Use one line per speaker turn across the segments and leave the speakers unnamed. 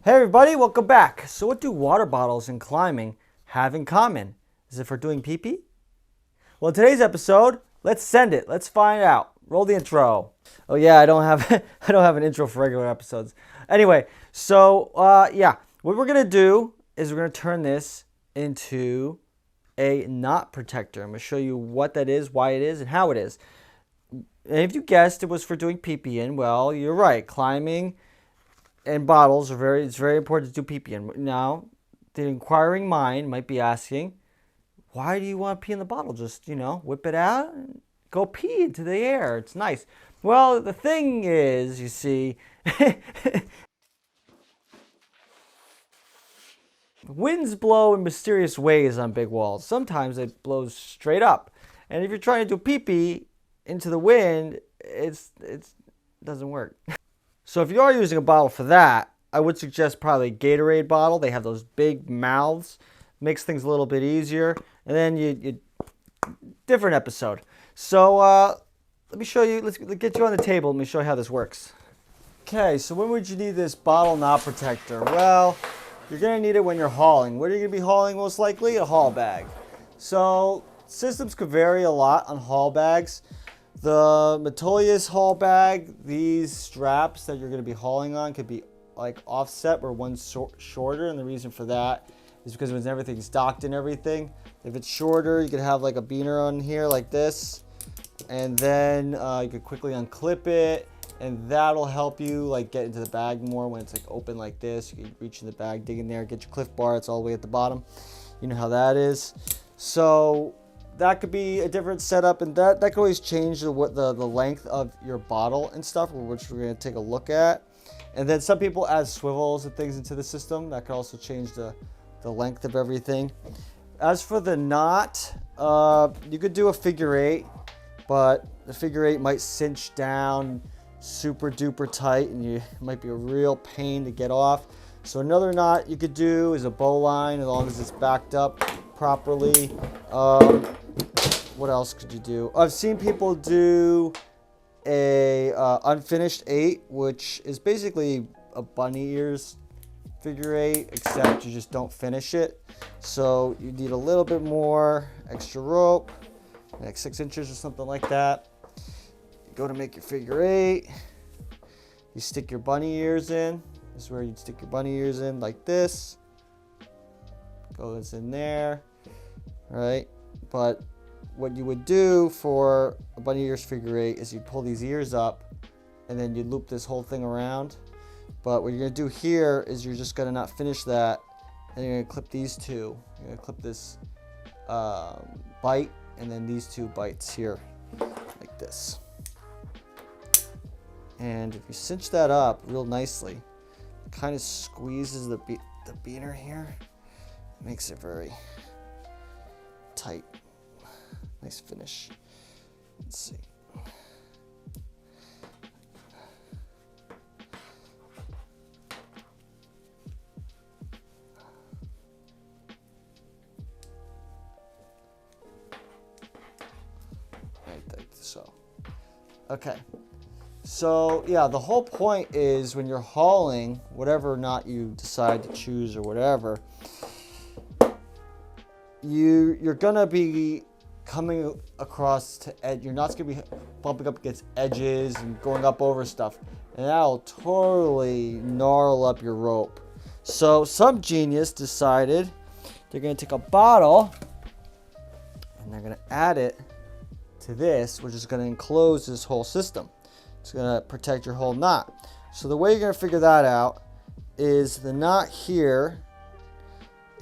Hey everybody, welcome back. So what do water bottles and climbing have in common? Is it for doing pee-pee? Well, in today's episode, let's send it. Let's find out. Roll the intro. Oh yeah, I don't have I don't have an intro for regular episodes. Anyway, so what we're gonna do is we're gonna turn this into a knot protector. I'm gonna show you what that is, why it is, and how it is. And if you guessed it was for doing pee-pee in, well, you're right. Climbing and bottles are it's very important to do pee-pee in. Now, the inquiring mind might be asking, why do you want to pee in the bottle? Just, whip it out and go pee into the air. It's nice. Well, the thing is, you see, winds blow in mysterious ways on big walls. Sometimes it blows straight up. And if you're trying to do pee-pee into the wind, it doesn't work. So if you are using a bottle for that, I would suggest probably a Gatorade bottle. They have those big mouths. Makes things a little bit easier. And then different episode. So let me show you. Let's get you on the table. Let me show you how this works. Okay, so when would you need this bottle knot protector? Well, you're going to need it when you're hauling. What are you going to be hauling most likely? A haul bag. So systems could vary a lot on haul bags. The Metolius haul bag, these straps that you're going to be hauling on could be like offset where one's shorter, and the reason for that is because when everything's docked and everything, if it's shorter, you could have like a beaner on here like this, and then you could quickly unclip it, and that'll help you like get into the bag more when it's like open like this. You can reach in the bag, dig in there, get your Cliff Bar. It's all the way at the bottom. You know how that is. So that could be a different setup, and that could always change the length of your bottle and stuff, which we're going to take a look at. And then some people add swivels and things into the system. That could also change the length of everything. As for the knot, you could do a figure 8, but the figure 8 might cinch down super duper tight, and it might be a real pain to get off. So another knot you could do is a bowline, as long as it's backed up properly. What else could you do? I've seen people do a unfinished 8, which is basically a bunny ears figure 8, except you just don't finish it. So you need a little bit more extra rope, like 6 inches or something like that. You go to make your figure 8. You stick your bunny ears in. This is where you'd stick your bunny ears in, like this. Goes in there, right? But what you would do for a bunny ears figure 8 is you pull these ears up, and then you loop this whole thing around. But what you're going to do here is you're just going to not finish that, and you're going to clip these two. You're going to clip this bite, and then these 2 bites here, like this. And if you cinch that up real nicely, it kind of squeezes the beaner here. Makes it very tight. Nice finish. Let's see. Right, like so. Okay. So yeah, the whole point is when you're hauling, whatever knot you decide to choose or whatever, you're gonna be coming across to edge. Your knot's gonna be bumping up against edges and going up over stuff, and that'll totally gnarl up your rope. So some genius decided they're gonna take a bottle and they're gonna add it to this, which is gonna enclose this whole system. It's gonna protect your whole knot. So the way you're gonna figure that out is the knot here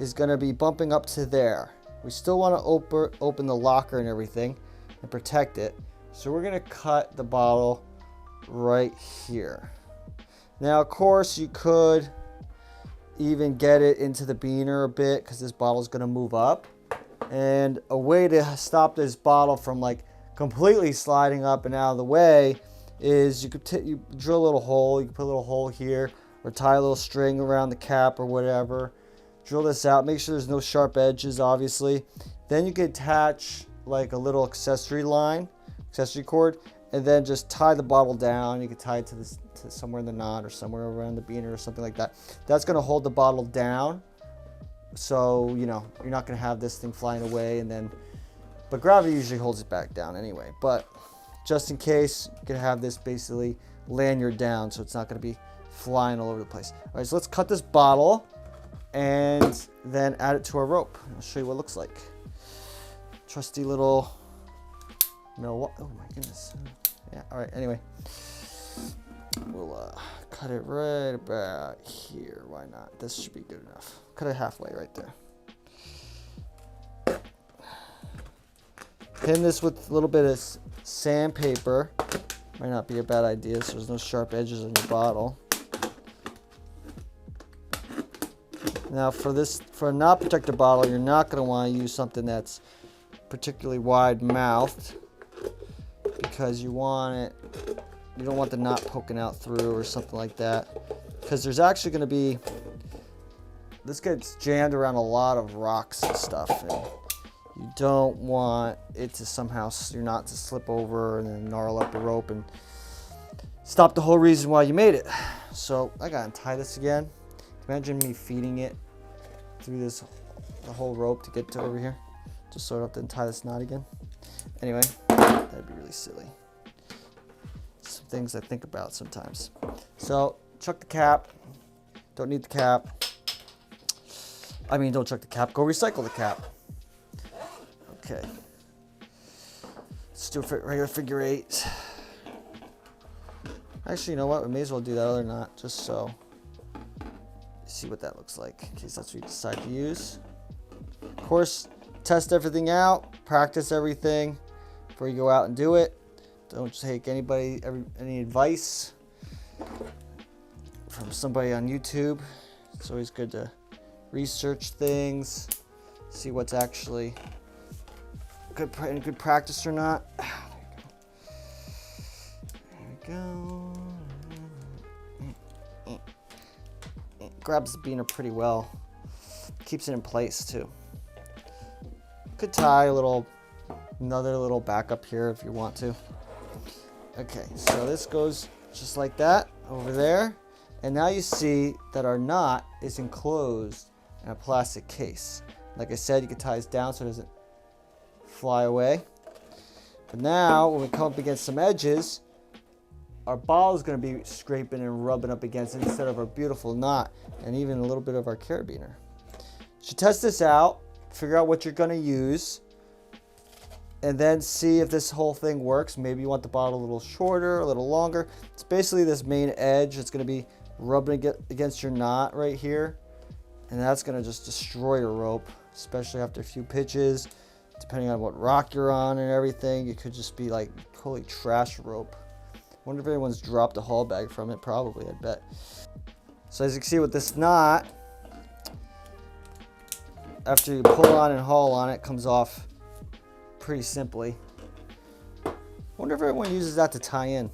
is gonna be bumping up to there. We still want to open the locker and everything and protect it. So we're going to cut the bottle right here. Now, of course, you could even get it into the beaner a bit because this bottle is going to move up. And a way to stop this bottle from like completely sliding up and out of the way is you could you drill a little hole. You can put a little hole here or tie a little string around the cap or whatever. Drill this out, make sure there's no sharp edges, obviously. Then you can attach like a little accessory cord, and then just tie the bottle down. You can tie it to this to somewhere in the knot or somewhere around the beaner or something like that. That's going to hold the bottle down, so you know you're not going to have this thing flying away. And then, but gravity usually holds it back down anyway. But just in case, you can have this basically lanyard down, so it's not going to be flying all over the place. All right, so let's cut this bottle and then add it to our rope. I'll show you what it looks like. Trusty little oh my goodness. Yeah, all right, anyway. We'll cut it right about here. Why not? This should be good enough. Cut it halfway right there. Pin this with a little bit of sandpaper. Might not be a bad idea so there's no sharp edges on your bottle. Now for a knot protector bottle, you're not going to want to use something that's particularly wide mouthed, because you don't want the knot poking out through or something like that, because there's actually going to be, this gets jammed around a lot of rocks and stuff, and you don't want it to somehow, your knot to slip over and then gnarl up the rope and stop the whole reason why you made it. So I gotta tie this again. Imagine me feeding it through the whole rope to get to over here, just so I don't have to tie this knot again. Anyway, that'd be really silly. Some things I think about sometimes. So chuck the cap. Don't need the cap. I mean, don't chuck the cap. Go recycle the cap. Okay. Let's do a regular figure eight. Actually, you know what? We may as well do that other knot just so you see what that looks like, in case that's what you decide to use. Of course, test everything out, practice everything before you go out and do it. Don't take any advice from somebody on YouTube. It's always good to research things, see what's actually good practice or not. There we go. Grabs the beaner pretty well. Keeps it in place too. Could tie another little backup here if you want to. Okay, so this goes just like that over there. And now you see that our knot is enclosed in a plastic case. Like I said, you can tie this down so it doesn't fly away. But now, when we come up against some edges, our ball is going to be scraping and rubbing up against it instead of our beautiful knot and even a little bit of our carabiner. So test this out, figure out what you're going to use, and then see if this whole thing works. Maybe you want the bottle a little shorter, a little longer. It's basically this main edge that's going to be rubbing against your knot right here, and that's going to just destroy your rope, especially after a few pitches. Depending on what rock you're on and everything, it could just be like totally trash rope. Wonder if anyone's dropped a haul bag from it. Probably, I'd bet. So as you can see with this knot, after you pull on and haul on it, comes off pretty simply. Wonder if everyone uses that to tie in.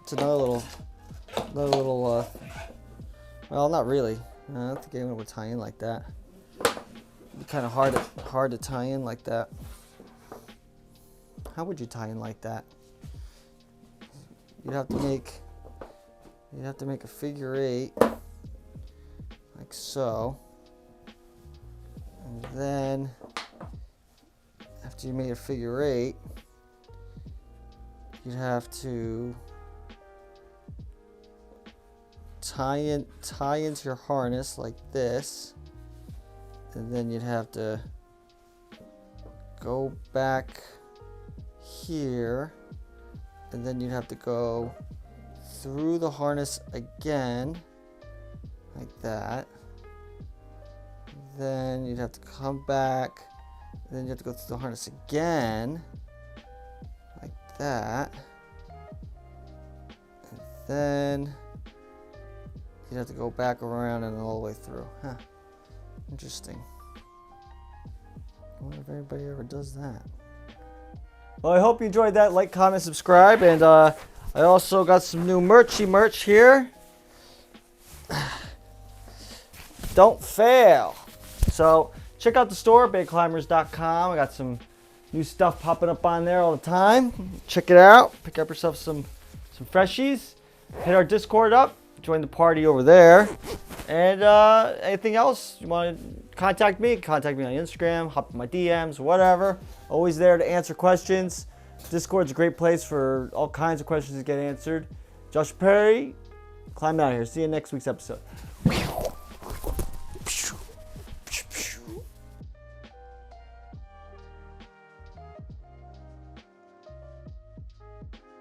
It's another little, well, not really. I don't think anyone would tie in like that. It'd be kind of hard to tie in like that. How would you tie in like that? You'd have to make a figure eight, like so. And then after you made a figure eight, you'd have to tie into your harness like this, and then you'd have to go back here, and then you'd have to go through the harness again like that. Then you'd have to come back, and then you have to go through the harness again like that, and then you'd have to go back around and all the way through. Huh. Interesting. I wonder if anybody ever does that. Well, I hope you enjoyed that. Like, comment, subscribe, and I also got some new merch here. Don't fail. So check out the store, bigclimbers.com. I got some New stuff popping up on there all the time. Check it out. Pick up yourself some freshies. Hit our Discord up. Join the party over there. And anything else you want to contact me on Instagram, hop in my DMs, whatever. Always there to answer questions. Discord's a great place for all kinds of questions to get answered. Josh Perry, climb out here. See you in next week's episode.